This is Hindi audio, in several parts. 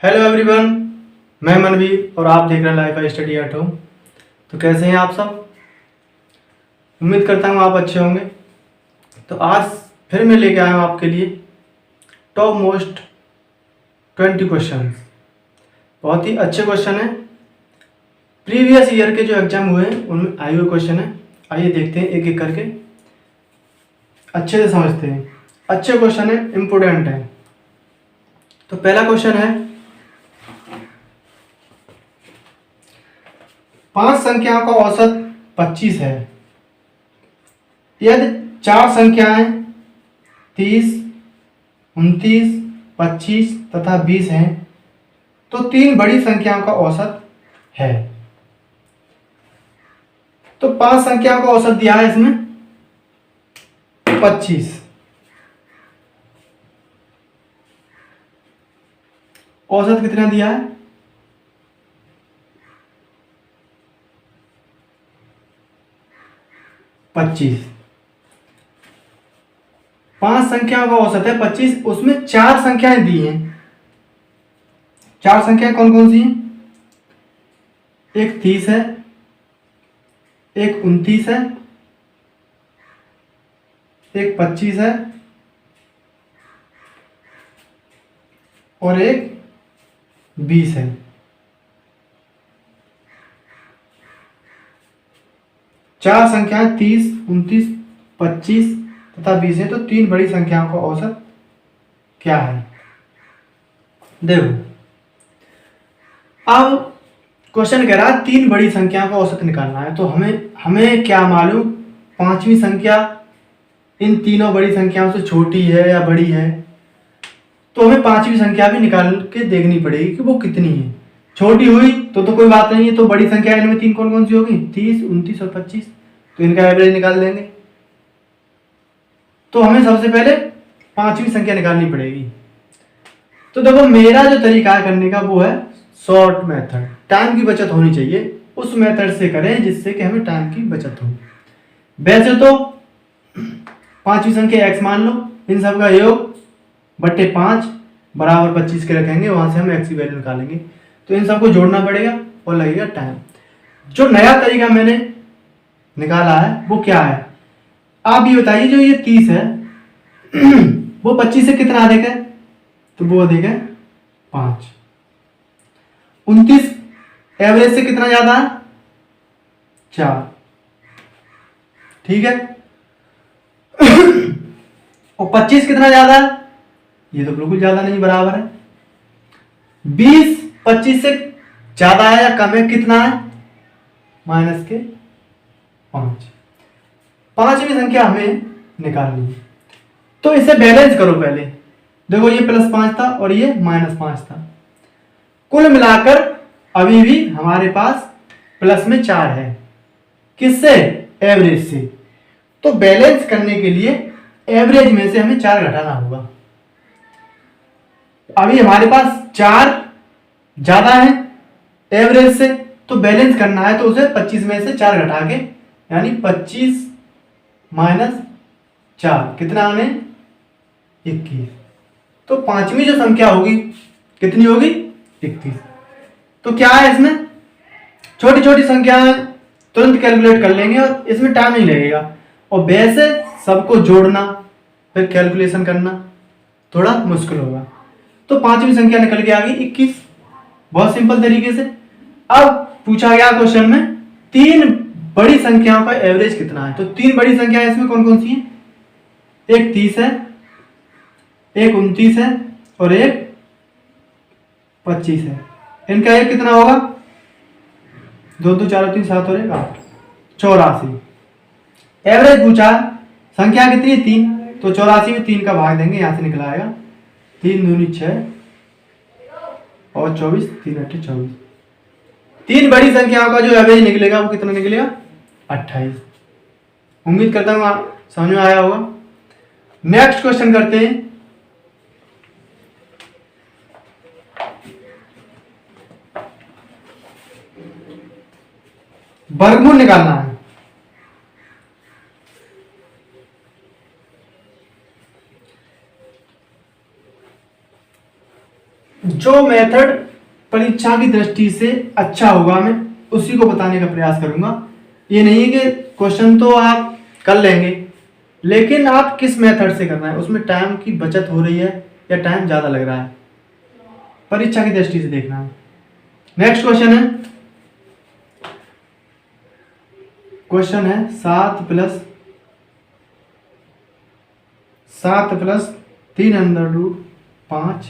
हेलो एवरीवन, मैं मनवीर और आप देख रहे हैं लाइफ स्टडी एट होम। तो कैसे हैं आप सब? उम्मीद करता हूँ आप अच्छे होंगे। तो आज फिर मैं लेके आया हूँ आपके लिए टॉप मोस्ट 20 क्वेश्चन। बहुत ही अच्छे क्वेश्चन हैं। प्रीवियस ईयर के जो एग्जाम हुए हैं उनमें आए हुए क्वेश्चन हैं। आइए देखते हैं एक एक करके, अच्छे से समझते हैं। अच्छे क्वेश्चन है, इम्पोर्टेंट है। तो पहला क्वेश्चन है, 5 संख्याओं का औसत 25 है। यदि 4 संख्याएं 30, 29, 25 तथा 20 हैं तो 3 बड़ी संख्याओं का औसत है। तो 5 संख्याओं का औसत दिया है इसमें 25। औसत कितना दिया है? 25। 5 संख्याओं का औसत है 25, उसमें 4 संख्याएं दी हैं। 4 संख्याएं कौन कौन सी हैं? एक 30 है, एक 29 है, एक 25 है और एक 20 है। चार संख्याएं 30, 29, 25 तथा 20 है। तो 3 बड़ी संख्याओं का औसत क्या है? देखो, अब क्वेश्चन कह रहा है 3 बड़ी संख्याओं का औसत निकालना है। तो हमें क्या मालूम 5वीं संख्या इन तीनों बड़ी संख्याओं से छोटी है या बड़ी है। तो हमें 5वीं संख्या भी निकाल के देखनी पड़ेगी कि वो कितनी है। छोटी हुई तो कोई बात नहीं है। तो बड़ी संख्या इनमें 3 कौन कौन सी होगी? 30, 29 और 25। तो इनका एवरेज निकाल देंगे। तो हमें सबसे पहले 5वीं संख्या निकालनी पड़ेगी। तो देखो, मेरा जो तरीका है करने का वो है शॉर्ट मेथड। टाइम की बचत होनी चाहिए, उस मेथड से करें जिससे कि हमें टाइम की बचत हो। वैसे तो 5वीं संख्या x मान लो, इन सब का योग बट्टे 5 बराबर 25 के रखेंगे, वहां से हम x की वैल्यू निकालेंगे। तो इन सबको जोड़ना पड़ेगा और लगेगा टाइम। जो नया तरीका मैंने निकाला है वो क्या है? आप ये बताइए, जो ये 30 है वो 25 से कितना अधिक है? तो वो अधिक है 5। 29 एवरेज से कितना ज्यादा है? 4। ठीक है। और 25 कितना ज्यादा है? ये तो बिल्कुल ज्यादा नहीं, बराबर है। 20 25 से ज्यादा है या कम है? कितना है? माइनस के 5। 5वीं संख्या हमें निकालनी है। तो इसे बैलेंस करो पहले। देखो, ये +5 था और ये -5 था। कुल मिलाकर अभी भी हमारे पास प्लस में 4 है। किससे? एवरेज से। तो बैलेंस करने के लिए एवरेज में से हमें 4 घटाना होगा। अभी हमारे पास 4 ज्यादा है एवरेज से, तो बैलेंस करना है तो उसे 25 में से 4 घटा के, यानी 25 - 4 कितना आने? 21। तो 5वीं जो संख्या होगी कितनी होगी? 21। तो क्या है इसमें? छोटी छोटी संख्याएं तुरंत कैलकुलेट कर लेंगे और इसमें टाइम नहीं लगेगा। और वैसे सबको जोड़ना फिर कैलकुलेशन करना थोड़ा मुश्किल होगा। तो 5वीं संख्या निकल के आ गई 21, बहुत सिंपल तरीके से। अब पूछा गया क्वेश्चन में 3 बड़ी संख्याओं का एवरेज कितना है। तो 3 बड़ी संख्याएं इसमें कौन कौन सी हैं? एक 30 है, एक 29 है और एक 25 है। इनका एक कितना होगा? 2 2 4 3 7 और 1 8, 84। एवरेज पूछा, संख्या कितनी है? 3। तो 84 में 3 का भाग देंगे, यहां से निकल आएगा 3 दूनी 6 और 24, 3 8 24। 3 बड़ी संख्याओं का जो एवरेज निकलेगा वो कितना निकलेगा? 28। उम्मीद करता हूं आप समझ में आया होगा। नेक्स्ट क्वेश्चन करते हैं। वर्गमूल निकालना है। जो मेथड परीक्षा की दृष्टि से अच्छा होगा मैं उसी को बताने का प्रयास करूंगा। ये नहीं है कि क्वेश्चन तो आप कर लेंगे, लेकिन आप किस मेथड से करना है, उसमें टाइम की बचत हो रही है या टाइम ज़्यादा लग रहा है, परीक्षा की दृष्टि से देखना है। नेक्स्ट क्वेश्चन है, क्वेश्चन है 7+3 √5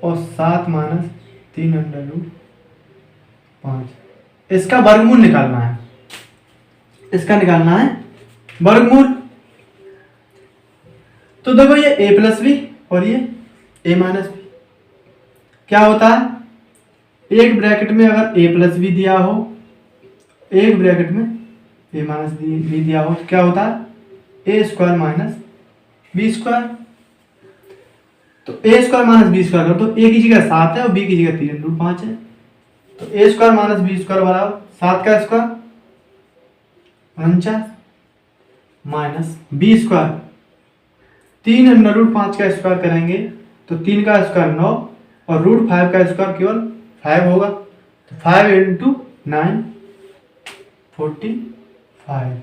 और 7-3 √5, इसका वर्गमूल निकालना है। इसका निकालना है वर्गमूल। तो देखो ये a+b और ये a-b क्या होता है, एक ब्रैकेट में अगर a+b दिया हो, एक ब्रैकेट में a-b दिया हो, तो क्या होता है a² - b²। तो a² - b² कर तो a की जगह 7 है और b की जगह 3 √5 है। तो a² - b² बराबर 7 का स्क्वायर 49 माइनस b², 3 √5 का स्क्वायर करेंगे तो 3 का स्क्वायर 9 और √5 का स्क्वायर केवल 5 होगा। तो 5 × 9 45,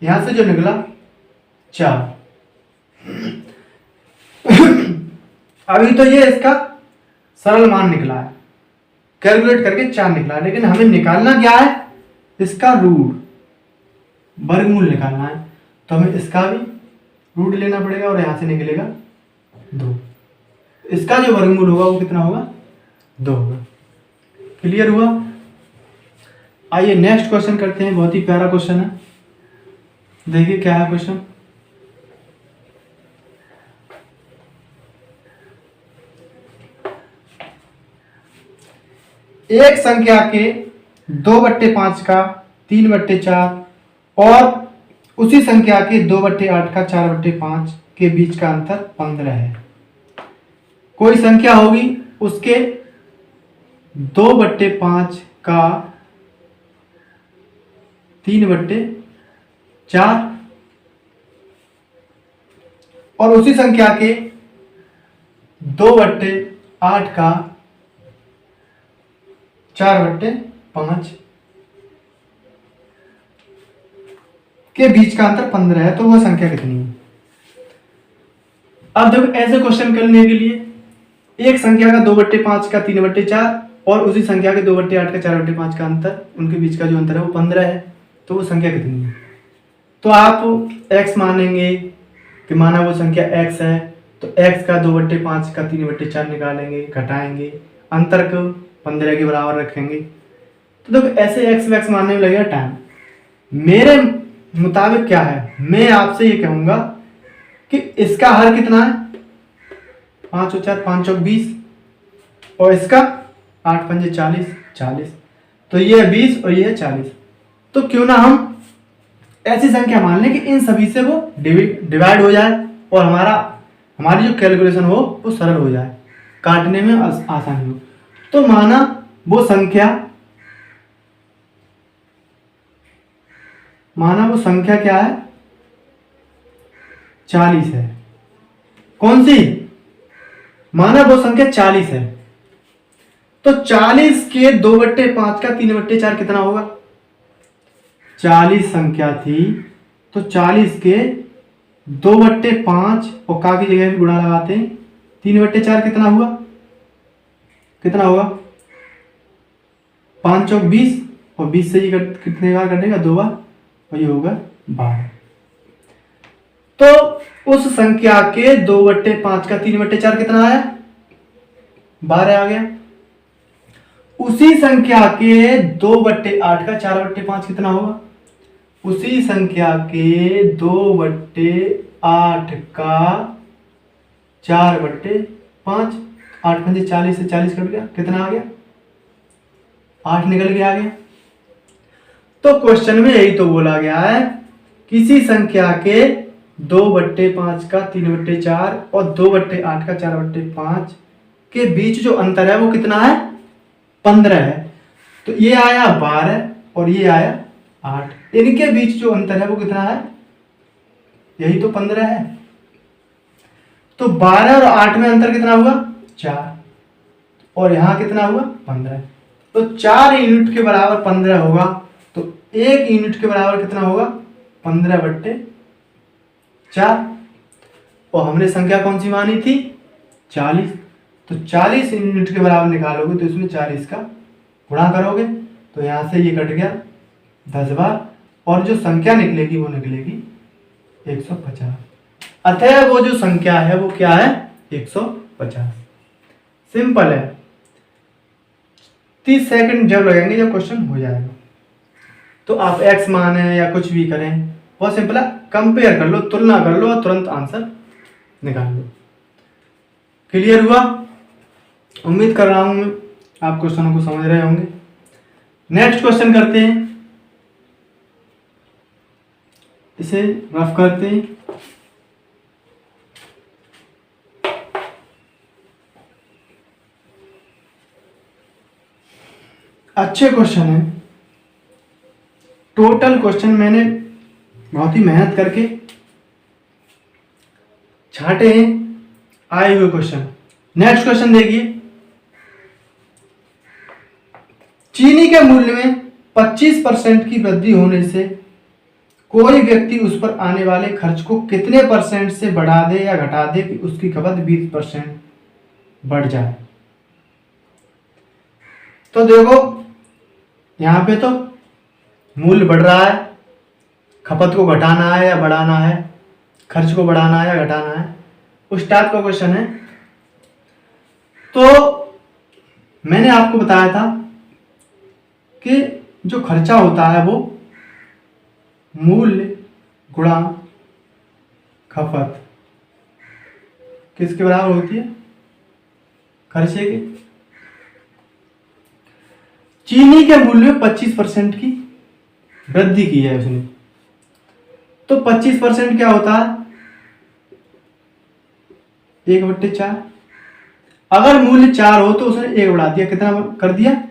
यहां से जो निकला 4। अभी तो ये इसका सरल मान निकला है, कैलकुलेट करके 4 निकला है, लेकिन हमें निकालना क्या है, इसका रूट, वर्गमूल निकालना है। तो हमें इसका भी रूट लेना पड़ेगा और यहां से निकलेगा 2। इसका जो वर्गमूल होगा वो कितना होगा, 2 होगा। क्लियर हुआ। आइए नेक्स्ट क्वेश्चन करते हैं, बहुत ही प्यारा क्वेश्चन है। देखिए क्या है क्वेश्चन, एक संख्या के 2/5 का 3/4 और उसी संख्या के 2/8 का 4/5 के बीच का अंतर 15 है। कोई संख्या होगी, उसके 2/5 का 3/4 और उसी संख्या के 2/8 का 4/5 के बीच का अंतर 15 है। तो वह संख्या कितनी है। अब देखो ऐसे क्वेश्चन करने के लिए एक संख्या का 2/5 का 3/4 और उसी संख्या के 2/8 का 4/5 का अंतर, उनके बीच का जो अंतर है वो 15 है। तो वो संख्या कितनी है। तो आप x मानेंगे कि माना वो संख्या x है, तो x का 2/5 का 3/4 निकालेंगे, घटाएंगे, अंतर को 15 के बराबर रखेंगे। तो देखो ऐसे x मानने में लगेगा टाइम। मेरे मुताबिक क्या है, मैं आपसे ये कहूंगा कि इसका हर कितना है, 5 और 4 5 और 20 और इसका 8 पंजे 40। तो ये 20 और ये 40। तो क्यों ना हम ऐसी संख्या मान लें कि इन सभी से वो डिवाइड हो जाए और हमारी जो कैलकुलेशन हो वो सरल हो जाए, काटने में आसानी हो। तो माना वो संख्या क्या है, 40 है। कौन सी, माना वो संख्या 40 है। तो 40 के 2/5 का 3/4 कितना होगा। 40 संख्या थी तो 40 के 2/5 और का की जगह भी गुणा लगाते हैं, 3/4 कितना हुआ, कितना होगा 5 और 20 और 20 से ही कितने बार कटेगा, 2 बार, और ये होगा 12। तो उस संख्या के 2/5 का 3/4 कितना आया, 12 आ गया। उसी संख्या के 2/8 का 4/5 कितना होगा, उसी संख्या के 2/8 का 4/5, 8 पंजे 40 से 40 कट गया, कितना आ गया, 8 निकल के आ गया। तो क्वेश्चन में यही तो बोला गया है, किसी संख्या के 2/5 का 3/4 और 2/8 का 4/5 के बीच जो अंतर है वो कितना है, 15 है। तो ये आया 12 और ये आया 8, इनके बीच जो अंतर है वो कितना है, यही तो 15 है। तो 12 और 8 में अंतर कितना हुआ, 4। और यहाँ कितना हुआ 15। तो 4 यूनिट के बराबर 15 होगा, तो 1 यूनिट के बराबर कितना होगा 15/4। और हमने संख्या कौन सी मानी थी 40। तो 40 यूनिट के बराबर निकालोगे तो इसमें 40 का गुणा करोगे, तो यहाँ से ये कट गया 10 बार, और जो संख्या निकलेगी वो निकलेगी 150। अतः वो जो संख्या है वो क्या है 150। सिंपल है। 30 सेकंड जब लगेंगे जब क्वेश्चन हो जाएगा। तो आप x माने या कुछ भी करें, बहुत सिंपल है, कंपेयर कर लो, तुलना कर लो और तुरंत आंसर निकाल लो। क्लियर हुआ? उम्मीद कर रहा हूं मैं आप क्वेश्चनों को समझ रहे होंगे। नेक्स्ट क्वेश्चन करते हैं, इसे रफ करते हैं। अच्छे क्वेश्चन है, टोटल क्वेश्चन मैंने बहुत ही मेहनत करके छांटे हैं आए हुए क्वेश्चन। नेक्स्ट क्वेश्चन देखिए, चीनी के मूल्य में 25% की वृद्धि होने से कोई व्यक्ति उस पर आने वाले खर्च को कितने % से बढ़ा दे या घटा दे कि उसकी खपत 20% बढ़ जाए। तो देखो यहां पे तो मूल्य बढ़ रहा है, खपत को घटाना है या बढ़ाना है, खर्च को बढ़ाना है या घटाना है, उस टाइप का क्वेश्चन है। तो मैंने आपको बताया था कि जो खर्चा होता है वो मूल्य गुणा खपत किसके बराबर होती है, खर्चे के। चीनी के मूल्य में 25% की वृद्धि की है उसने, तो 25% क्या होता है 1/4। अगर मूल्य 4 हो तो उसने 1 बढ़ा दिया, कितना कर दिया,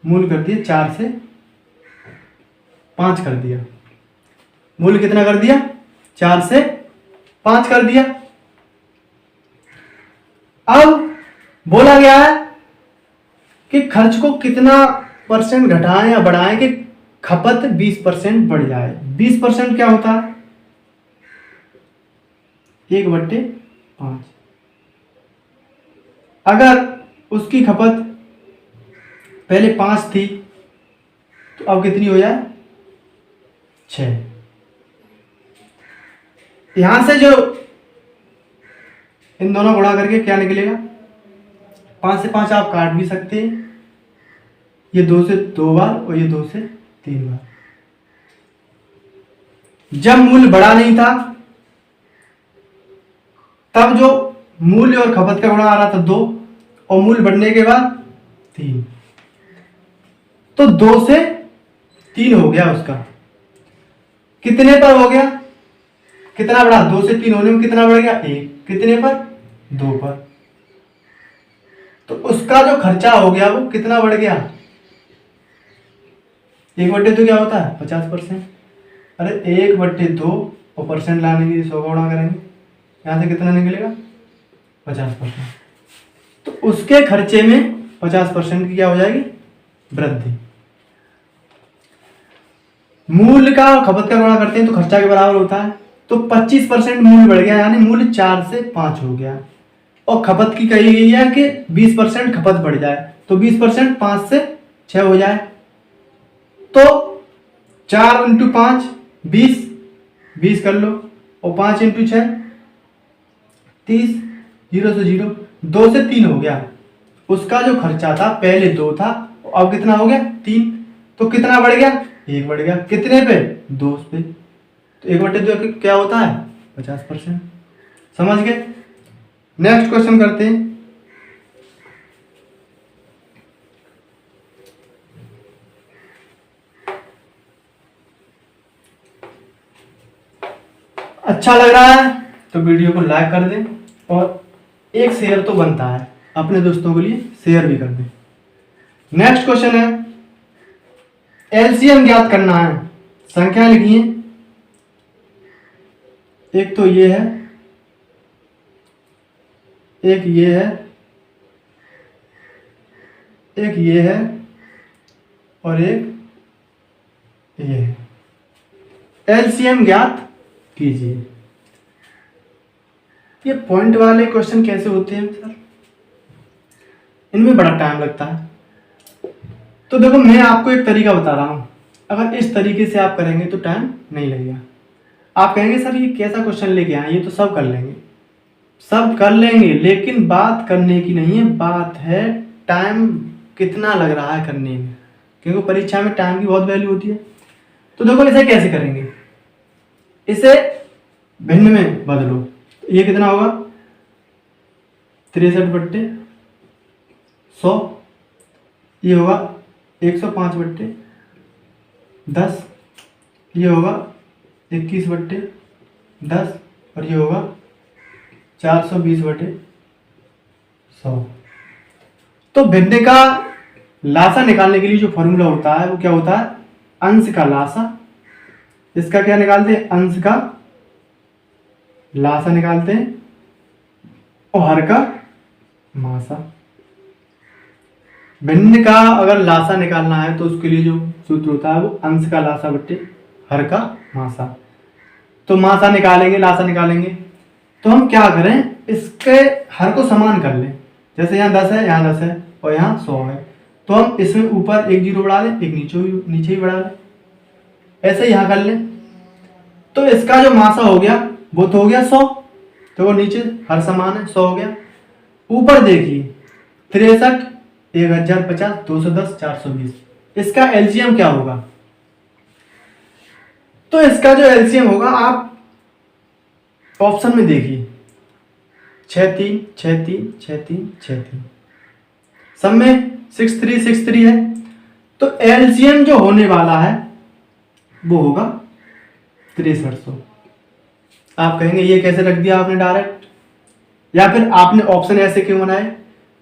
मूल्य कर दिया 4 से 5 कर दिया। मूल्य कितना कर दिया 4 से 5 कर दिया। अब बोला गया है कि खर्च को कितना % घटाएं या बढ़ाएं कि खपत 20% बढ़ जाए। 20% क्या होता है 1/5। अगर उसकी खपत पहले 5 थी तो अब कितनी हो जाए 6। यहां से जो इन दोनों गुणा करके क्या निकलेगा, 5 से 5 आप काट भी सकते हैं, ये 2 से 2 बार और ये 2 से 3 बार। जब मूल्य बढ़ा नहीं था तब जो मूल्य और खपत का गुणा आ रहा था 2, और मूल्य बढ़ने के बाद 3, तो 2 से 3 हो गया उसका। कितने पर हो गया, कितना बढ़ा, 2 से 3 होने में कितना बढ़ गया 1, कितने पर 2 पर। तो उसका जो खर्चा हो गया वो कितना बढ़ गया 1/2 क्या होता है 50%। अरे 1/2 और परसेंट लाने के लिए 100 गुणा करेंगे, यहां से कितना निकलेगा 50%। तो उसके खर्चे में 50% की क्या हो जाएगी वृद्धि। मूल्य का और खपत का गुणा करते हैं तो खर्चा के बराबर होता है, तो 25% मूल्य बढ़ गया, यानी मूल्य 4 से 5 हो गया, और खपत की कही गई है कि 20% खपत बढ़ जाए, तो 20% 5 से 6 हो जाए। तो 4 × 5 20 कर लो, और 5 × 6 30, 0 से 0, 2 से 3 हो गया। उसका जो खर्चा था पहले 2 था, अब कितना हो गया 3, तो कितना बढ़ गया 1 बढ़ गया, कितने पे 2 पे। तो 1/2 क्या होता है 50%। समझ गए? नेक्स्ट क्वेश्चन करते हैं। अच्छा लग रहा है तो वीडियो को लाइक कर दें, और एक शेयर तो बनता है, अपने दोस्तों के लिए शेयर भी कर दें। नेक्स्ट क्वेश्चन है, एलसीएम ज्ञात करना है। संख्या लिखिए, एक तो ये है, एक ये है, एक ये है और एक ये है। एलसीएम ज्ञात कीजिए। ये पॉइंट वाले क्वेश्चन कैसे होते हैं सर? इनमें बड़ा टाइम लगता है। तो देखो मैं आपको एक तरीका बता रहा हूं, अगर इस तरीके से आप करेंगे तो टाइम नहीं लगेगा। आप कहेंगे सर ये कैसा क्वेश्चन लेके आए, ये तो सब कर लेंगे। सब कर लेंगे, लेकिन बात करने की नहीं है, बात है टाइम कितना लग रहा है करने में, क्योंकि परीक्षा में टाइम की बहुत वैल्यू होती है। तो देखो इसे कैसे करेंगे, इसे भिन्न में बदलो। तो ये कितना होगा 63/100, ये होगा 105/10, ये होगा 21/10 और ये होगा 420/100। तो भिन्न का लासा निकालने के लिए जो फॉर्मूला होता है वो क्या होता है, अंश का लासा। इसका क्या निकालते हैं, अंश का लासा निकालते हैं और हर का मासा। भिन्न का अगर लासा निकालना है तो उसके लिए जो सूत्र होता है वो अंश का लासा बट्टे हर का मासा। तो मासा निकालेंगे, लासा निकालेंगे, तो हम क्या करें, इसके हर को समान कर लें। जैसे यहाँ 10 है, यहाँ 10 है और यहाँ 100 है, तो हम इसमें ऊपर एक जीरो बढ़ा लें, एक नीचे ही बढ़ा लें, ऐसे यहाँ कर लें। तो इसका जो मासा हो गया वो तो हो गया 100, तो वो नीचे हर समान है 100 हो गया। ऊपर देखिए 63, 1050, 210, 420, इसका एलसीएम क्या होगा। तो इसका जो एलसीएम होगा आप ऑप्शन में देखिए 63, 63, 63, 63, सब में 63, 63 है। तो एलसीएम जो होने वाला है वो होगा 6300। आप कहेंगे ये कैसे रख दिया आपने डायरेक्ट, या फिर आपने ऑप्शन ऐसे क्यों बनाए।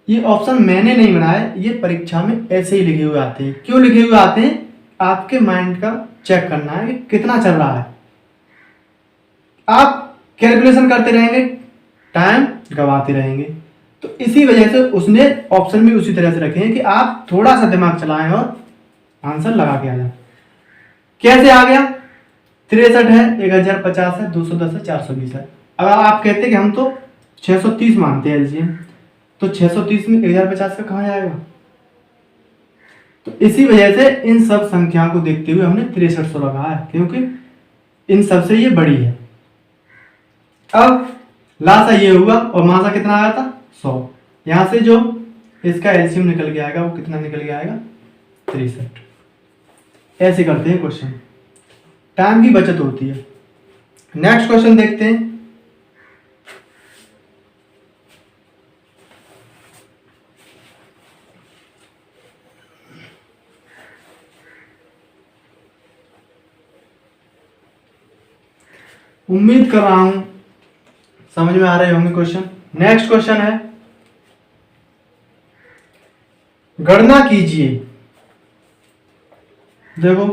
ये ऑप्शन मैंने नहीं बनाए, ये परीक्षा में ऐसे ही लिखे हुए आते हैं। क्यों लिखे हुए आते हैं, आपके माइंड का चेक करना है कि कितना चल रहा है। आप कैलकुलेशन करते रहेंगे, टाइम गवाते रहेंगे। तो इसी वजह से उसने ऑप्शन भी उसी तरह से रखे हैं कि आप थोड़ा सा दिमाग चलाएं और आंसर लगा के आ जाए। कैसे आ गया, 63 है, 1050 है, 210 है, 420 है। अगर आप कहते कि हम तो 630 मानते हैं एलसीएम, तो 630 में 1050 का कहाँ आएगा। तो इसी वजह से इन सब संख्याओं को देखते हुए हमने 6300 लगा है, क्योंकि इन सब से ये बड़ी है। अब लासा ये हुआ और मासा कितना आया था 100। यहां से जो इसका एलसीएम निकल के आएगा वो कितना निकल के आएगा 63। ऐसे करते हैं क्वेश्चन, टाइम की बचत होती है। नेक्स्ट क्वेश्चन देखते हैं। उम्मीद कर रहा हूं समझ में आ रहे होंगे क्वेश्चन। नेक्स्ट क्वेश्चन है, गणना कीजिए। देखो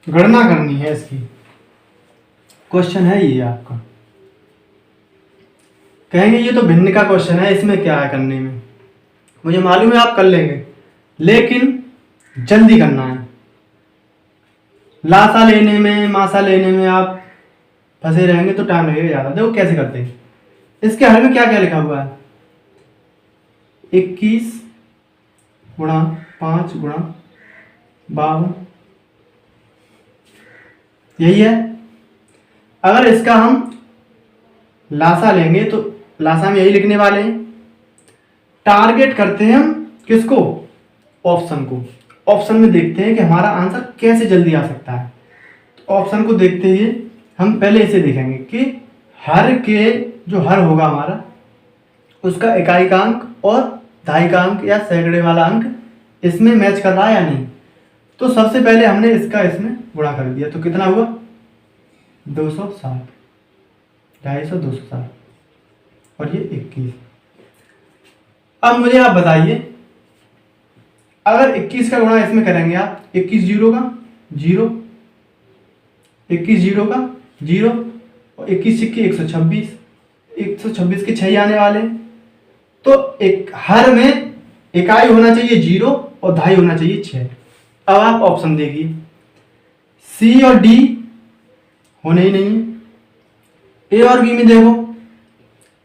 गणना करनी है इसकी, क्वेश्चन है ये आपका। कहेंगे ये तो भिन्न का क्वेश्चन है, इसमें क्या है करने में, मुझे मालूम है आप कर लेंगे, लेकिन जल्दी करना है। लासा लेने में, मासा लेने में आप फंसे रहेंगे तो टाइम लगेगा ज्यादा। देखो कैसे करते हैं, इसके हर में क्या क्या लिखा हुआ है, 21 गुणा 5 गुणा 52, यही है। अगर इसका हम लासा लेंगे तो लासा में यही लिखने वाले हैं। टारगेट करते हैं हम किसको, ऑप्शन को। ऑप्शन में देखते हैं कि हमारा आंसर कैसे जल्दी आ सकता है। तो ऑप्शन को देखते हुए हम पहले इसे देखेंगे कि हर के जो हर होगा हमारा, उसका इकाई का अंक और दहाई का अंक या सैकड़े वाला अंक इसमें मैच कर रहा है या नहीं। तो सबसे पहले हमने इसका इसमें गुणा कर दिया, तो कितना हुआ 260, 250, 260 और ये 21। अब मुझे आप बताइए, अगर 21 का गुणा इसमें करेंगे आप, 21 जीरो का जीरो, 21 जीरो का जीरो, और 21 सिक्के 126, 126 के 6 आने वाले। तो एक हर में इकाई होना चाहिए जीरो और दहाई होना चाहिए 6। अब आप ऑप्शन देखिए, सी और डी होने ही नहीं है। ए और बी में देखो,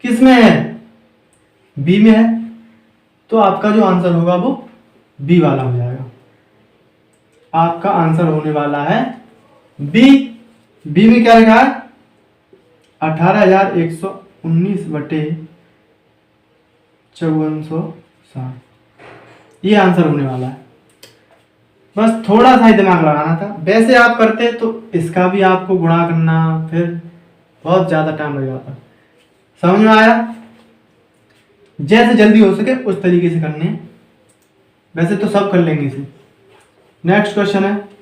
किस में है, बी में है, तो आपका जो आंसर होगा वो बी वाला हो जाएगा। आपका आंसर होने वाला है बी। बी में क्या लिखा है, 18,119 बटे 5460, ये आंसर होने वाला है। बस थोड़ा सा ही दिमाग लगाना था। वैसे आप करते तो इसका भी आपको गुणा करना, फिर बहुत ज्यादा टाइम लग जाता। समझ में आया? जैसे जल्दी हो सके उस तरीके से करने, वैसे तो सब कर लेंगे इसे। नेक्स्ट क्वेश्चन है,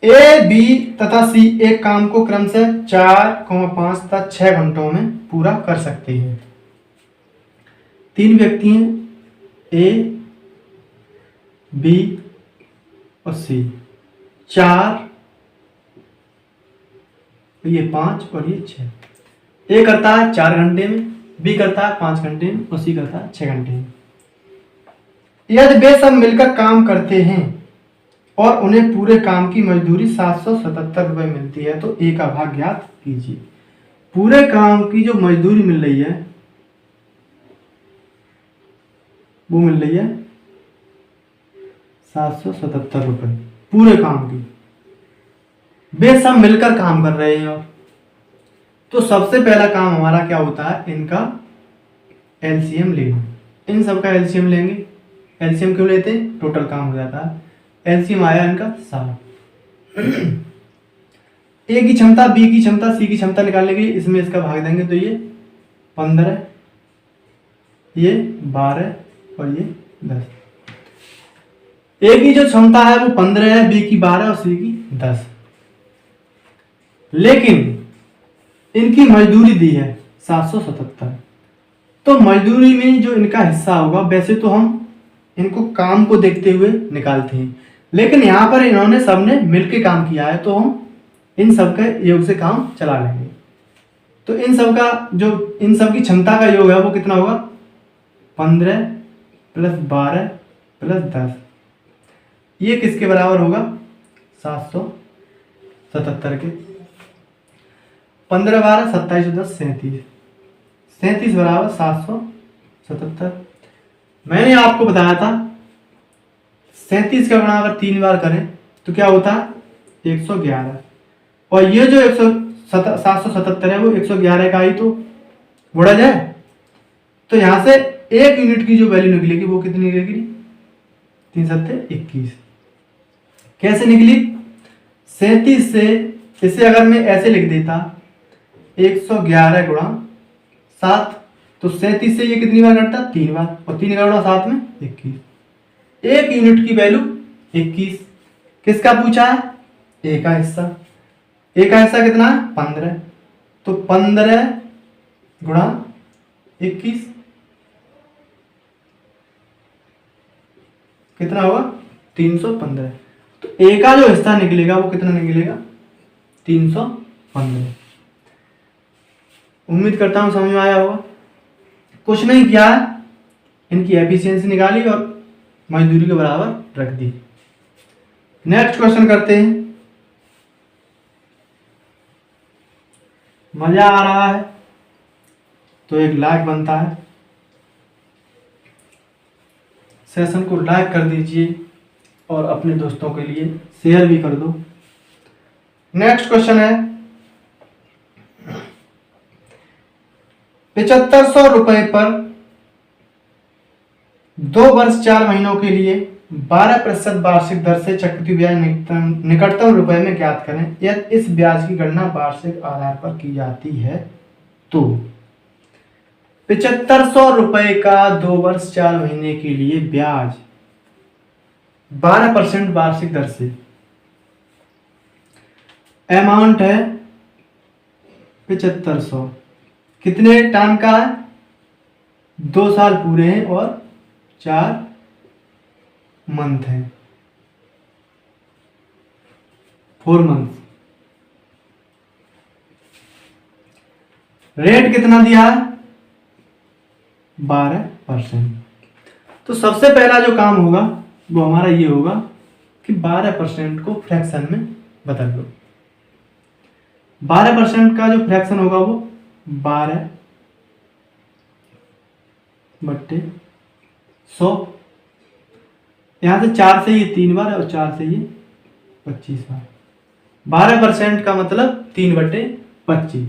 ए, बी तथा सी एक काम को क्रमशः 4, 5 तथा 6 घंटों में पूरा कर सकते हैं। 3 व्यक्ति हैं, ए, बी और सी। 4, ये 5 और ये 6। ए करता है 4 घंटे में, बी करता है 5 घंटे में और सी करता है 6 घंटे में। यदि वे सब मिलकर काम करते हैं और उन्हें पूरे काम की मजदूरी 777 रुपये मिलती है, तो ए का भाग ज्ञात कीजिए। पूरे काम की जो मजदूरी मिल रही है वो मिल रही है 777 रुपये पूरे काम की। वे सब मिलकर काम कर रहे हैं। और तो सबसे पहला काम हमारा क्या होता है, इनका एलसीएम लेना। इन सब का एलसीएम लेंगे। एलसीएम क्यों लेते हैं, टोटल काम हो जाता है। एलसीएम आया इनका 7। ए की क्षमता, बी की क्षमता, सी की क्षमता निकालने के लिए इसमें इसका भाग देंगे, तो ये 15, ये 12 और ये 10। ए की जो क्षमता है वो 15 है, बी की 12 और सी की 10। लेकिन इनकी मजदूरी दी है 777। तो मजदूरी में जो इनका हिस्सा होगा, वैसे तो हम इनको काम को देखते हुए निकालते हैं, लेकिन यहां पर इन्होंने सबने मिलकर काम किया है, तो हम इन सब के योग से काम चला लेंगे। तो इन सब का जो इन सब की क्षमता का योग है वो कितना होगा, 15 + 12 + 10। ये किसके बराबर होगा, 777 के। 15, 12, 27, 10, 37। 37 बराबर 777। मैंने आपको बताया था 37 का गुणा अगर 3 बार करें तो क्या होता है, 111। और ये जो 777 है वो 111 का ही तो गुणा जाए, तो यहां से 1 यूनिट की जो वैल्यू निकलेगी वो कितनी निकलेगी, 3 7 21। कैसे निकली, 37 से इसे अगर मैं ऐसे लिख देता 111 गुणा 7, तो 37 से ये कितनी बार घटता, 3 बार, और 3 का गुणा 7 में 21। 1 यूनिट की वैल्यू 21। किसका पूछा है, ए का हिस्सा। ए का हिस्सा कितना है, 15। तो 15 गुणा 21 कितना होगा, 315। तो ए का जो हिस्सा निकलेगा वो कितना निकलेगा, 315। उम्मीद करता हूं समझ में आया होगा। कुछ नहीं किया है, इनकी एफिशिएंसी निकाली और मजदूरी के बराबर रख दी। नेक्स्ट क्वेश्चन करते हैं। मजा आ रहा है तो एक लाइक बनता है, सेशन को लाइक कर दीजिए और अपने दोस्तों के लिए शेयर भी कर दो। नेक्स्ट क्वेश्चन है, 7500 रुपए पर 2 वर्ष 4 महीनों के लिए 12% वार्षिक दर से चक्रवृद्धि ब्याज निकटतम रुपए में ज्ञात करें। यदि इस ब्याज की गणना वार्षिक आधार पर की जाती है तो 7500 रुपए का 2 वर्ष 4 महीने के लिए ब्याज 12% वार्षिक दर से, अमाउंट है 7500। कितने टाइम का है? 2 साल पूरे हैं और 4 मंथ हैं, 4 मंथ। रेट कितना दिया है? 12%। तो सबसे पहला जो काम होगा वो हमारा ये होगा कि 12% को फ्रैक्शन में बदल लो। 12% का जो फ्रैक्शन होगा वो 12/100। यहां से 4 से ये 3 बार और 4 से ये 25 बार। 12% का मतलब 3/25।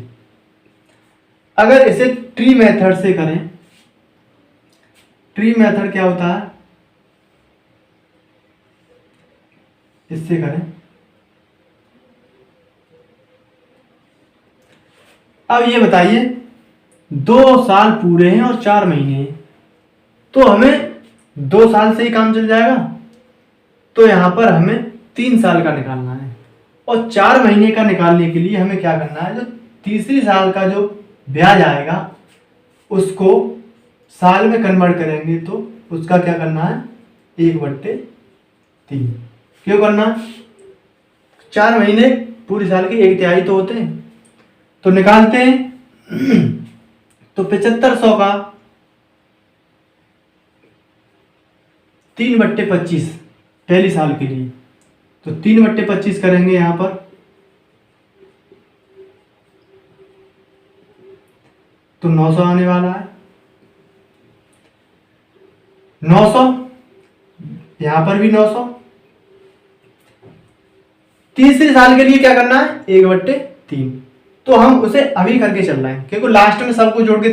अगर इसे ट्री मेथड से करें, ट्री मेथड क्या होता है, इससे करें। अब ये बताइए 2 साल पूरे हैं और 4 महीने हैं, तो हमें 2 साल से ही काम चल जाएगा। तो यहां पर हमें 3 साल का निकालना है और 4 महीने का निकालने के लिए हमें क्या करना है, जो तीसरी साल का जो ब्याज आएगा उसको साल में कन्वर्ट करेंगे तो उसका क्या करना है, 1/3। क्यों करना? 4 महीने पूरे साल के 1/3 तो होते हैं। तो निकालते हैं। तो 7500 का 3/25 पहली साल के लिए, तो 3/25 करेंगे यहां पर, तो 900 आने वाला है। 900 यहां पर भी 900। तीसरे साल के लिए क्या करना है, 1/3। तो हम उसे अभी करके चल रहे हैं क्योंकि लास्ट में सबको जोड़ के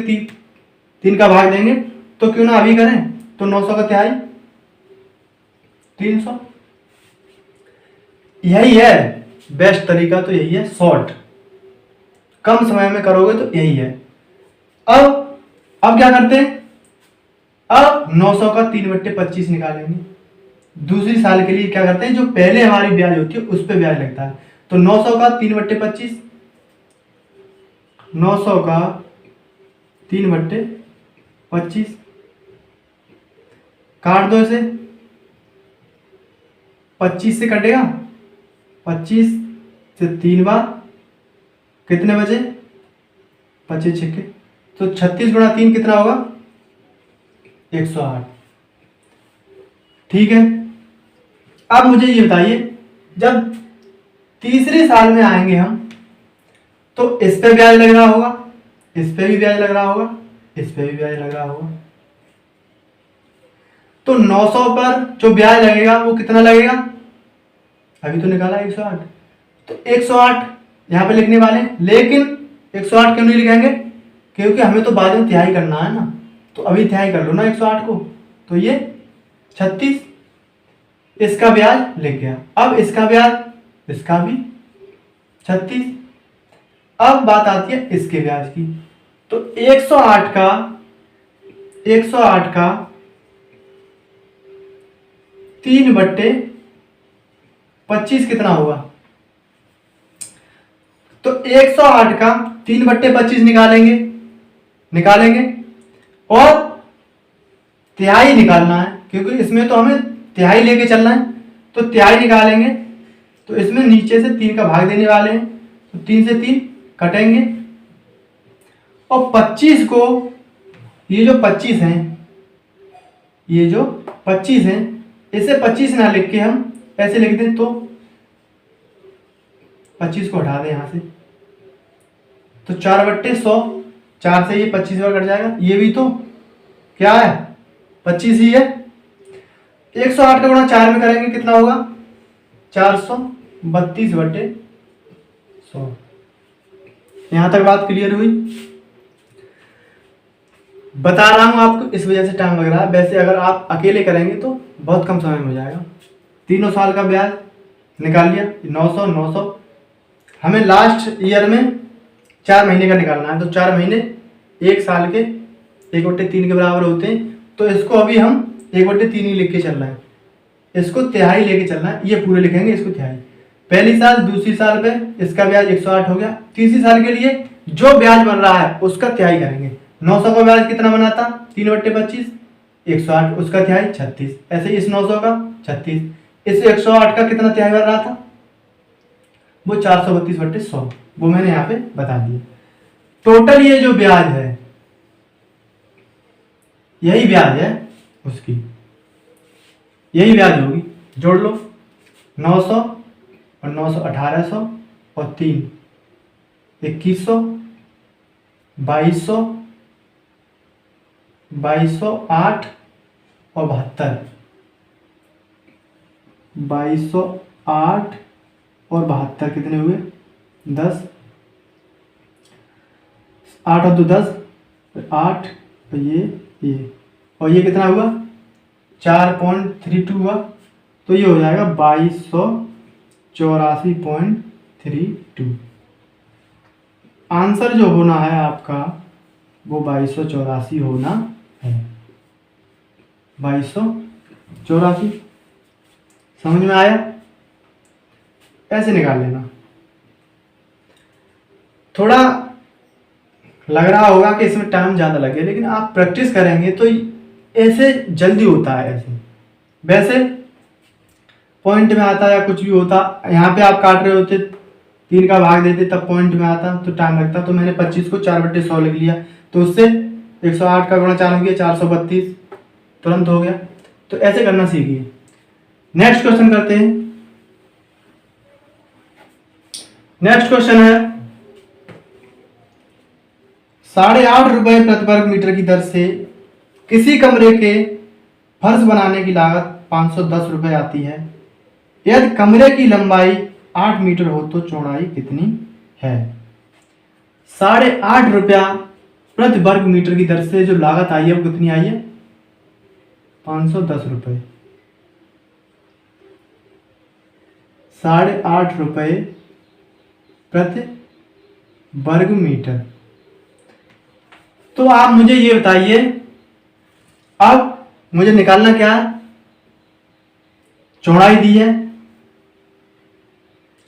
3 का भाग देंगे, तो क्यों ना अभी करें। तो 900 का तिहाई 300। यही है बेस्ट तरीका, तो यही है शॉर्ट, कम समय में करोगे तो यही है। अब क्या करते हैं, अब 900 का 3/25 निकालेंगे। दूसरी साल के लिए क्या करते हैं, जो पहले हमारी ब्याज होती है उस पर ब्याज लगता है। तो 900 का 3/25, 900 का 3/25 काट दो इसे, 25 से कटेगा, 25 से 3 बार, कितने बचे, 25 छक्के, तो 36 गुणा 3 कितना होगा, 108। ठीक है। अब मुझे ये बताइए, जब तीसरे साल में आएंगे हम तो इस पे ब्याज लग रहा होगा, इस पे भी ब्याज लग रहा होगा, इस पे भी ब्याज लग रहा होगा। तो 900 पर जो ब्याज लगेगा वो कितना लगेगा, अभी तो निकाला 108, तो 108 यहां पे लिखने वाले हैं। लेकिन 108 क्यों नहीं लिखेंगे, क्योंकि हमें तो बाद में तिहाई करना है ना, तो अभी तिहाई कर लो ना 108 को, तो ये 36, इसका ब्याज लिख गया। अब इसका ब्याज, इसका भी 36। अब बात आती है इसके ब्याज की, तो 108 का 3/25 कितना होगा, तो 108 का 3/25 निकालेंगे और तिहाई निकालना है, क्योंकि इसमें तो हमें तिहाई लेके चलना है, तो तिहाई निकालेंगे। तो इसमें नीचे से 3 का भाग देने वाले हैं, तो 3 से 3 कटेंगे और 25 को, ये जो 25 हैं, इसे 25 ना लिख के हम ऐसे लिख दें, तो 25 को हटा दें यहां से, तो 4/100, 4 से ये 25 बार कट जाएगा, ये भी तो क्या है, 25 ही है। 108 का गुणा 4 में करेंगे कितना होगा, 432/100। यहां तक बात क्लियर हुई। बता रहा हूं आपको इस वजह से टाइम लग रहा है, वैसे अगर आप अकेले करेंगे तो बहुत कम समय में हो जाएगा। तीनों साल का ब्याज निकाल लिया, 900 हमें लास्ट ईयर में 4 महीने का निकालना है, तो 4 महीने 1 साल के 1/3 के बराबर होते हैं। तो इसको अभी हम 1/3 ही लिख के चल रहे हैं, इसको तिहाई लेके चलना है, ये पूरे लिखेंगे, इसको तिहाई। पहली साल दूसरी साल पे इसका ब्याज 108 हो गया। तीसरी साल के लिए जो ब्याज बन रहा है उसका तिहाई करेंगे। 900 का ब्याज कितना बना था 3/25, 108 उसका तिहाई 36। ऐसे इस 900 का 36, इस 108 का कितना तिहाई बन रहा था वो 432/100, वो मैंने यहाँ पे बता दिया। टोटल ये जो ब्याज है यही ब्याज है उसकी, यही ब्याज होगी। जोड़ लो 900 और 900 1800 और 3 2100, 2200, 2208 और 72, 2208 और 72 कितने हुए 10, 8 और 2 10, 8 और ये और ये कितना हुआ 4.32 हुआ, तो ये हो जाएगा 2284.32। आंसर जो होना है आपका वो 2284 होना है, 2284। समझ में आया? ऐसे निकाल लेना। थोड़ा लग रहा होगा कि इसमें टाइम ज़्यादा लगे, लेकिन आप प्रैक्टिस करेंगे तो ऐसे जल्दी होता है। ऐसे वैसे पॉइंट में आता या कुछ भी होता, यहाँ पे आप काट रहे होते 3 का भाग देते तब पॉइंट में आता तो टाइम लगता। तो मैंने 25 को 4/100 लिख लिया, तो उससे 108 का गुणा 4 हो गया 432, तुरंत हो गया। तो ऐसे करना सीखिए। नेक्स्ट क्वेश्चन करते हैं। नेक्स्ट क्वेश्चन है 8.5 रुपए प्रति वर्ग मीटर की दर से किसी कमरे के फर्श बनाने की लागत 510 रुपए आती है। यदि कमरे की लंबाई 8 मीटर हो तो चौड़ाई कितनी है? 8.5 रुपया प्रति वर्ग मीटर की दर से जो लागत आई है वो कितनी आई है 510 रुपए। 8.5 रुपए प्रति वर्ग मीटर। तो आप मुझे ये बताइए, अब मुझे निकालना क्या है, चौड़ाई दी है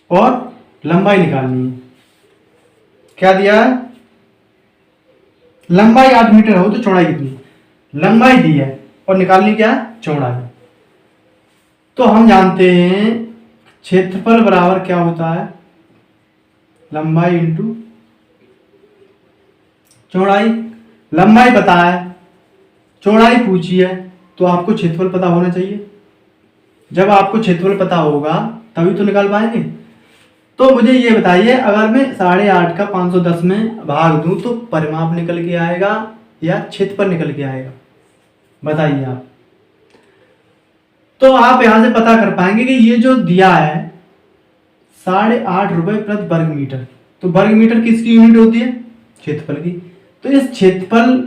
और लंबाई निकालनी है। क्या दिया है? लंबाई 8 मीटर हो तो चौड़ाई कितनी, लंबाई दी है और निकालनी क्या है चौड़ाई। तो हम जानते हैं क्षेत्रफल बराबर क्या होता है लंबाई इंटू चौड़ाई। लंबाई पता है, चौड़ाई पूछी है, तो आपको क्षेत्रफल पता होना चाहिए। जब आपको क्षेत्रफल पता होगा तभी तो निकाल पाएंगे। तो मुझे ये बताइए, अगर मैं 8.5 का 510 में भाग दूं तो परिमाप निकल के आएगा या क्षेत्रफल निकल के आएगा, बताइए आप। तो आप यहां से पता कर पाएंगे कि ये जो दिया है 8.5 रुपए प्रति वर्ग मीटर, तो वर्ग मीटर किसकी यूनिट होती है क्षेत्रफल की। तो इस क्षेत्रफल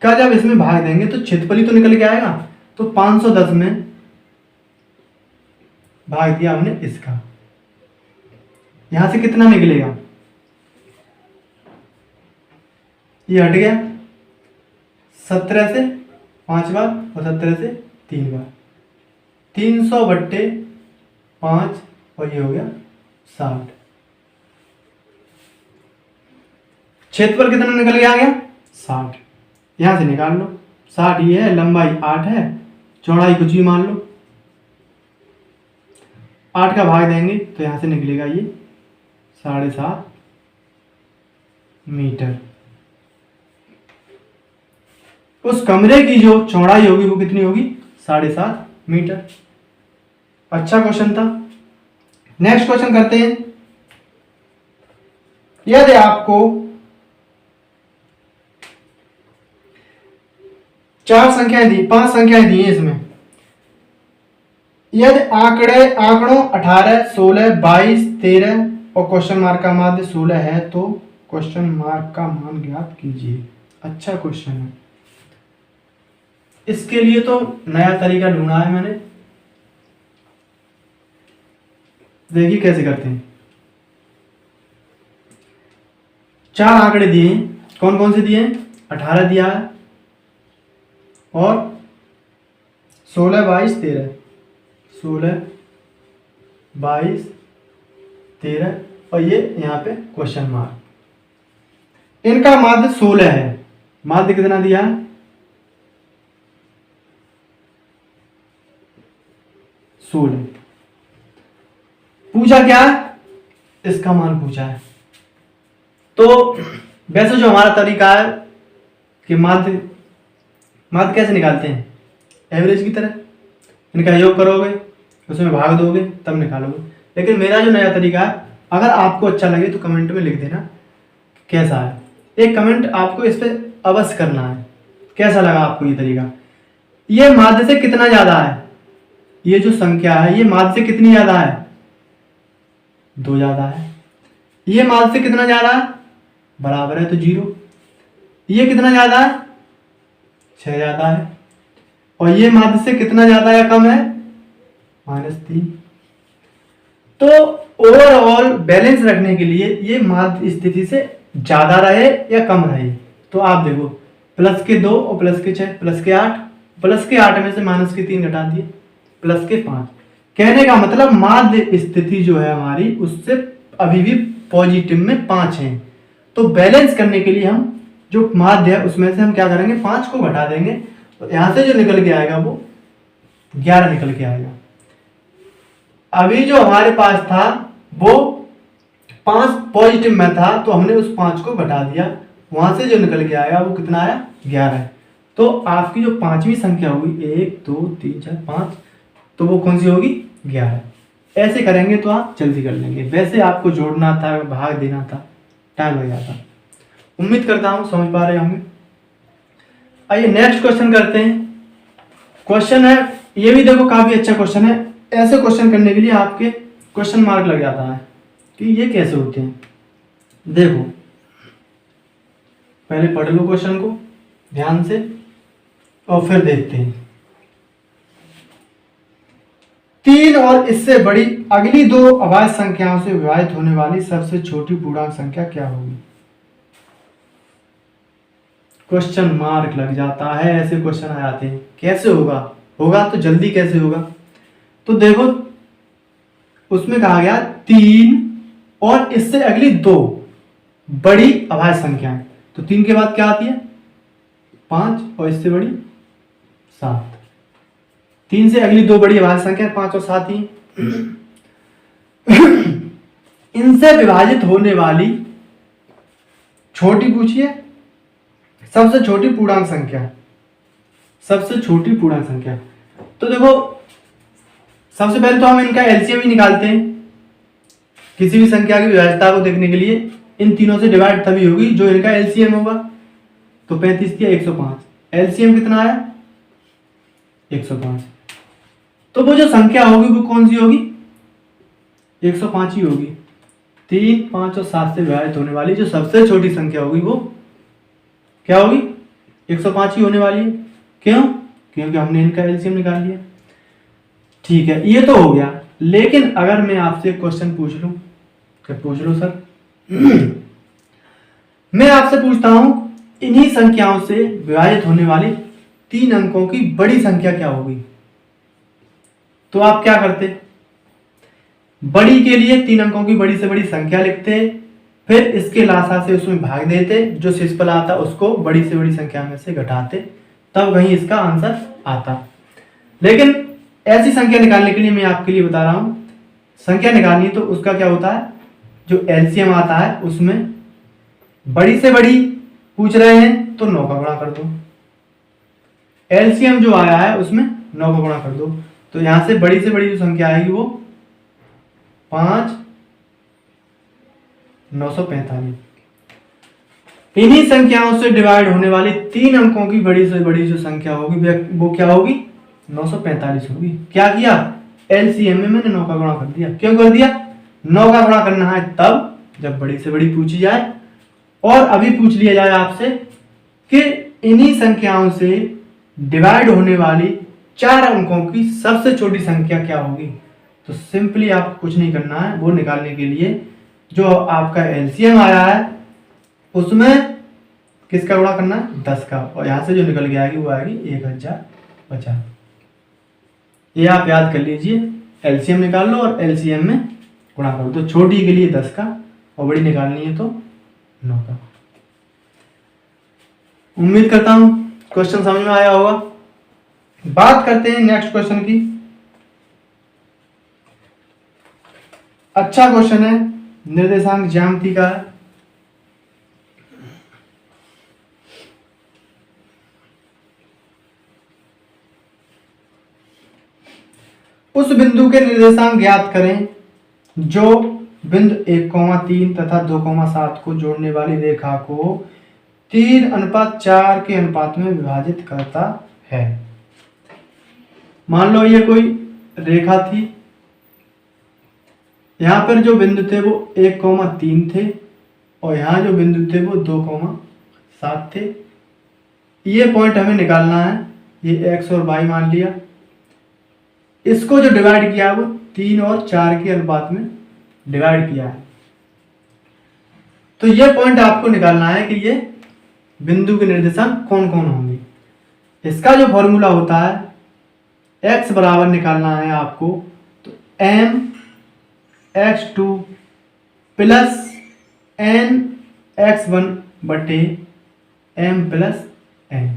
का जब इसमें भाग देंगे तो क्षेत्रफल ही तो निकल के आएगा। तो 510 में भाग दिया हमने इसका, यहां से कितना निकलेगा, ये हट गया 17 से 5 बार और 17 से 3 बार, 300/5 और ये हो गया 60। क्षेत्रफल कितना निकल के आ गया 60। यहां से निकाल लो, 60 ये है, लंबाई 8 है, चौड़ाई कुछ भी मान लो। 8 का भाग देंगे तो यहां से निकलेगा ये 7.5 मीटर। उस कमरे की जो चौड़ाई होगी वो कितनी होगी 7.5 मीटर। अच्छा क्वेश्चन था। नेक्स्ट क्वेश्चन करते हैं। यदि आपको 4 संख्याएं दी, 5 संख्याएं दी हैं इसमें, यदि आंकड़ों 18 16 22 13 और क्वेश्चन मार्क का माध्य 16 है तो क्वेश्चन मार्क का मान ज्ञात कीजिए। अच्छा क्वेश्चन है। इसके लिए तो नया तरीका ढूंढा है मैंने, देखिए कैसे करते हैं। 4 आंकड़े दिए, कौन कौन से दिए, 18 दिया है और 16 22 13, 16 22 13 और ये यहाँ पे क्वेश्चन मार्क। इनका माध्य 16 है। माध्य कितना दिया है? 16। पूछा क्या है? इसका मान पूछा है। तो वैसे जो हमारा तरीका है कि माध्य कैसे निकालते हैं, एवरेज की तरह इनका योग करोगे, उसमें भाग दोगे, तब निकालोगे। लेकिन मेरा जो नया तरीका है, अगर आपको अच्छा लगे तो कमेंट में लिख देना कैसा है। एक कमेंट आपको इस पर अवश्य करना है, कैसा लगा आपको ये तरीका। ये माध्य से कितना ज्यादा है, ये जो संख्या है ये माध्य से कितनी ज्यादा है? 2 ज्यादा है। ये माध्य से कितना ज्यादा है? बराबर है तो 0। ये कितना ज्यादा है? 6 ज्यादा है। और ये माध्य से कितना ज्यादा या कम है? -3। तो ओवरऑल बैलेंस रखने के लिए ये माध्य स्थिति से ज्यादा रहे या कम रहे, तो आप देखो +2 और +6 +8, +8 में से -3 घटा दिए, +5। कहने का मतलब माध्य स्थिति जो है हमारी उससे अभी भी पॉजिटिव में 5 है। तो बैलेंस करने के लिए हम जो माध्य है उसमें से हम क्या करेंगे, 5 को घटा देंगे, तो यहां से जो निकल के आएगा वो 11 निकल के आएगा। अभी जो हमारे पास था वो 5 पॉजिटिव में था, तो हमने उस 5 को घटा दिया, वहां से जो निकल के आएगा वो कितना आया? 11। तो आपकी जो पांचवी संख्या होगी 1 2 3 4 5, तो वो कौन सी होगी? 11। ऐसे करेंगे तो आप जल्दी कर लेंगे। वैसे आपको जोड़ना था, भाग देना था, टाइम लग जाता। उम्मीद करता हूं समझ पा रहे होंगे। आइए नेक्स्ट क्वेश्चन करते हैं। क्वेश्चन है, ये भी देखो काफी अच्छा क्वेश्चन है। ऐसे क्वेश्चन करने के लिए आपके क्वेश्चन मार्क लग जाता है कि ये कैसे होते हैं। देखो पहले पढ़ लो क्वेश्चन को ध्यान से और फिर देखते हैं। 3 और इससे बड़ी अगली 2 अभाज्य संख्याओं से विभाजित होने वाली सबसे छोटी पूर्णांक संख्या क्या होगी? क्वेश्चन मार्क लग जाता है, ऐसे क्वेश्चन आ जाते हैं। कैसे होगा? होगा तो जल्दी कैसे होगा? तो देखो उसमें कहा गया 3 और इससे अगली 2 बड़ी अभाज्य संख्याएं। तो 3 के बाद क्या आती है? 5 और इससे बड़ी 7। 3 से अगली 2 बड़ी अभाज्य संख्या 5 और 7 ही। इनसे विभाजित होने वाली छोटी पूछिए, सबसे छोटी पूर्णांक संख्या। सबसे छोटी पूर्णांक संख्या, तो देखो सबसे पहले तो हम इनका एलसीएम ही निकालते हैं। किसी भी संख्या की विभाज्यता को देखने के लिए इन तीनों से डिवाइड तभी होगी जो इनका एलसीएम होगा। तो 35 दिया 105, एलसीएम कितना आया? 105। तो वो जो संख्या होगी वो कौन सी होगी? 105 ही होगी। 3, 5 और 7 से विभाजित होने वाली जो सबसे छोटी संख्या होगी वो क्या होगी? 105 ही होने वाली है। क्यों? क्योंकि हमने इनका एलसीएम निकाल लिया। ठीक है, ये तो हो गया। लेकिन अगर मैं आपसे क्वेश्चन पूछ लूं, क्या पूछ लो सर? मैं आपसे पूछता हूं इन्हीं संख्याओं से विभाजित होने वाली 3 अंकों की बड़ी संख्या क्या होगी? तो आप क्या करते? बड़ी के लिए 3 अंकों की बड़ी से बड़ी संख्या लिखते, फिर इसके लासा से उसमें भाग देते, जो शेषफल आता उसको बड़ी से बड़ी संख्या में से घटाते, तब वहीं इसका आंसर आता। लेकिन ऐसी संख्या निकालने के लिए मैं आपके लिए बता रहा हूं, संख्या निकालनी तो उसका क्या होता है, जो एलसीएम आता है उसमें बड़ी से बड़ी पूछ रहे हैं तो 9 का गुणा कर दो। एलसीएम जो आया है उसमें 9 का गुणा कर दो। तो यहां से बड़ी से बड़ी जो संख्या आएगी वो 5 945। इन्हीं संख्याओं से डिवाइड होने वाली 3 अंकों की बड़ी से बड़ी जो संख्या होगी वो क्या होगी? 945 होगी। क्या किया? एलसीएम में मैंने 9 का गुणा कर दिया। क्यों कर दिया? 9 का गुणा करना है तब जब बड़ी से बड़ी पूछी जाए, और अभी पूछ लिया जाए आपसे कि इन्हीं संख्याओं से डिवाइड होने वाली 4 अंकों की सबसे छोटी संख्या क्या होगी। तो सिंपली आपको कुछ नहीं करना है, वो निकालने के लिए जो आपका एलसीएम आया है उसमें किसका गुणा करना है? 10 का, और यहां से जो निकल के आएगी वो आएगी 1050। ये आप याद कर लीजिए। एलसीएम निकाल लो और एलसीएम में गुणा करो। तो छोटी के लिए 10 का और बड़ी निकालनी है तो 9 का। उम्मीद करता हूं क्वेश्चन समझ में आया होगा। बात करते हैं नेक्स्ट क्वेश्चन की। अच्छा क्वेश्चन है, निर्देशांक ज्यामिति का है। उस बिंदु के निर्देशांक ज्ञात करें जो बिंदु 1,3 तथा 2,7 को जोड़ने वाली रेखा को 3:4 के अनुपात में विभाजित करता है। मान लो ये कोई रेखा थी, यहां पर जो बिंदु थे वो 1,3 थे और यहां जो बिंदु थे वो 2,7 थे। ये पॉइंट हमें निकालना है, ये x और y मान लिया। इसको जो डिवाइड किया वो 3 और 4 के अनुपात में डिवाइड किया है। तो ये पॉइंट आपको निकालना है कि ये बिंदु के निर्देशांक कौन कौन होंगे। इसका जो फॉर्मूला होता है, x बराबर निकालना है आपको, तो m x2 plus n x1 बटे m प्लस n।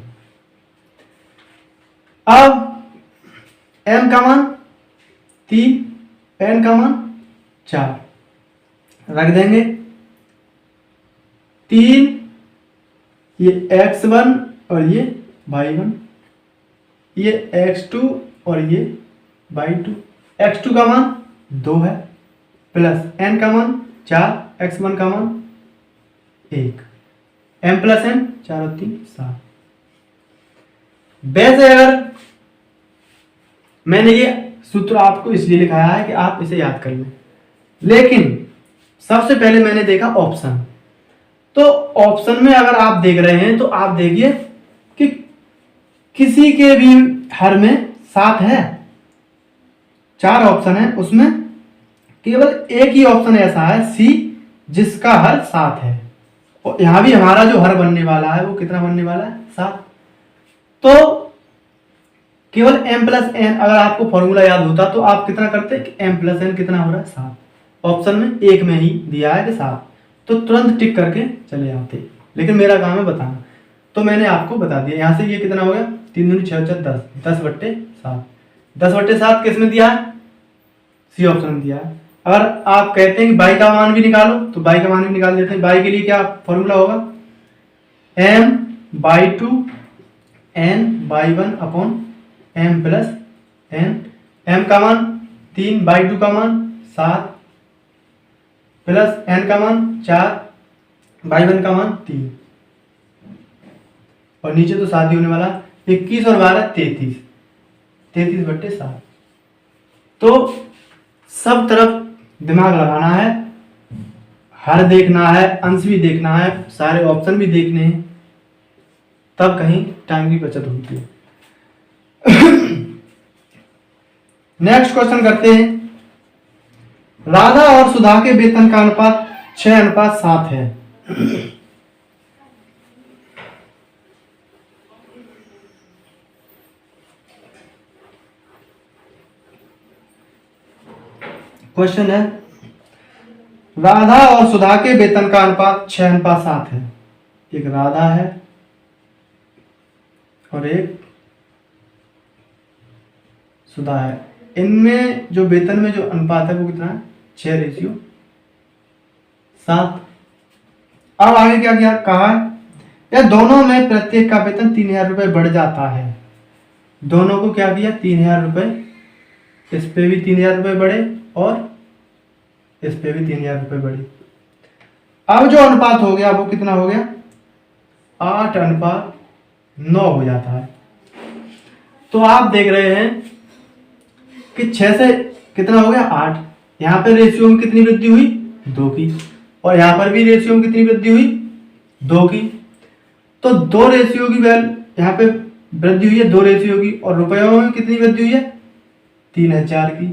अब m का मान 3, n का मान 4 रख देंगे। 3 ये x1 और ये y1, ये x2 और ये y2। x2 का मान 2 है प्लस n का मान 4, x1 का मान 1, m प्लस n 4 और 3 7। वैसे अगर मैंने ये सूत्र आपको इसलिए लिखाया है कि आप इसे याद कर लें, लेकिन सबसे पहले मैंने देखा ऑप्शन। तो ऑप्शन में अगर आप देख रहे हैं तो आप देखिए कि किसी के भी हर में 7 है। 4 ऑप्शन है, उसमें केवल एक ही ऑप्शन ऐसा है सी जिसका हर 7 है। और यहां भी हमारा जो हर बनने वाला है वो कितना बनने वाला है, 7। तो केवल m प्लस n, अगर आपको फॉर्मूला याद होता तो आप कितना करते कि m प्लस n कितना हो रहा है 7। ऑप्शन में एक में ही दिया है कि 7, तो तुरंत टिक करके चले जाते, लेकिन मेरा काम है बताना, तो मैंने आपको बता दिया। यहां से ये कितना हो गया, 3 दूनी 6 4 10, 10/7। 10/7 किस में दिया है, सी ऑप्शन में दिया है। अगर आप कहते हैं कि बाई का मान भी निकालो तो बाई का मान भी निकाल देते हैं। बाई के लिए क्या फॉर्मूला होगा, m/2 n/1 upon m plus n। m का मान 3/2 का मान 7 प्लस n का मान 4/1 का मान 3 और नीचे तो 7 ही होने वाला। 21 और 12 33, 33/7। तो सब तरफ दिमाग लगाना है, हर देखना है, अंश भी देखना है, सारे ऑप्शन भी देखने हैं, तब कहीं टाइम की बचत होती है। नेक्स्ट क्वेश्चन करते हैं। राधा और सुधा के वेतन का अनुपात 6:7 है। क्वेश्चन है, राधा और सुधा के वेतन का अनुपात 6:7 है। एक राधा है और एक सुधा है। इनमें जो वेतन में जो अनुपात है वो कितना है, 6:7। अब आगे क्या क्या कहा है, या दोनों में प्रत्येक का वेतन 3,000 रुपए बढ़ जाता है। दोनों को क्या किया, 3,000 रुपए, इस पे भी 3,000 रुपए बढ़े और इस पे भी 3,000 रुपए बढ़े। अब जो अनुपात हो गया वो कितना हो गया, 8:9 हो जाता है। तो आप देख रहे हैं कि 6 से कितना हो गया 8। यहाँ पे रेशियो में कितनी वृद्धि हुई, 2 की, और यहाँ पर भी रेशियो में कितनी वृद्धि हुई, 2 की। तो 2 रेशियो की वैल्यू यहाँ पे वृद्धि हुई है, 2 रेशियो की, और रुपयों में कितनी वृद्धि हुई है, 3,000 की।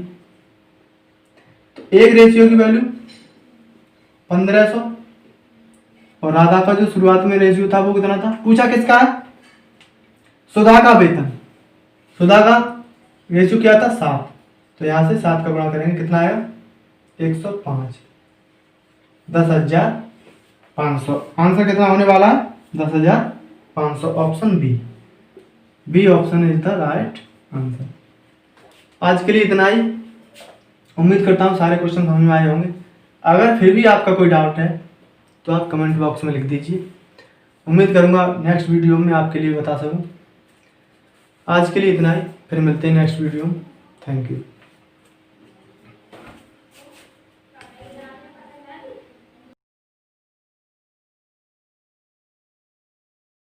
तो एक रेशियो की वैल्यू 1,500, और राधा का जो शुरुआत में रेशियो था वो कितना था, पूछा किसका है, सुधा का वेतन। सुधा का रेशियो क्या था, 7, तो यहां से 7 का गुणा करेंगे, कितना आएगा 105, 10,500। आंसर कितना होने वाला है? 10,500। Option B, B option is the right answer. आज के लिए इतना ही। उम्मीद करता हूँ सारे क्वेश्चन समझ में आए होंगे। अगर फिर भी आपका कोई डाउट है तो आप कमेंट बॉक्स में लिख दीजिए। उम्मीद करूँगा नेक्स्ट वीडियो में आपके लिए बता सकूँ। आज के लिए इतना ही, फिर मिलते हैं नेक्स्ट वीडियो में। Thank you.